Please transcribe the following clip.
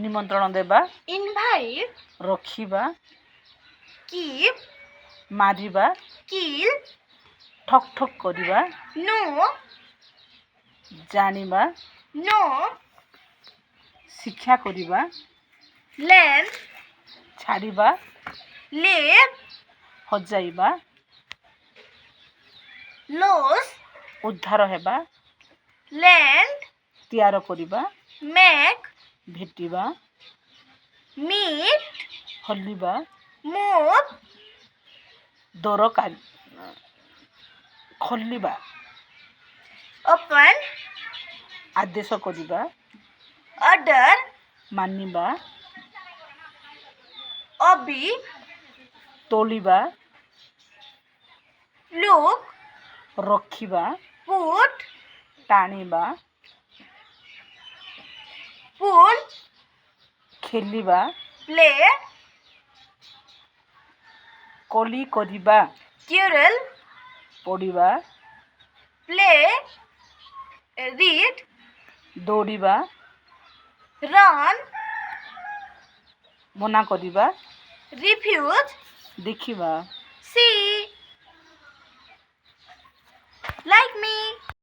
ନିମନ୍ତ୍ରଣ ଦେବା, invite, ରଖିବା, keep, ମାରିବା, kill, ଠକ୍ ଠକ୍ କରିବା, know, ଜାଣିବା, know, ଶିକ୍ଷା କରିବା, learn, ଛାଡ଼ିବା, live, ହଜାଇବା, lose, ଉଦ୍ଧାର ହେବା, lend, ତିଆର କରିବା, make, ଭେଟିବା, meet, ହଲିବା, move, ଦରକାରୀ, ଖୋଲିବା, open, ଆଦେଶ କରିବା, order, ମାନିବା, obey, ତୋଳିବା, look, ରଖିବା, put, ଟାଣିବା, pull, ଖେଳିବା, play, କଲି କରିବା, quarrel, ପଡ଼ିବା, play, read, ଦୌଡ଼ିବା, run, ମନା କରିବା, refuse, ଦେଖିବା। see, like me.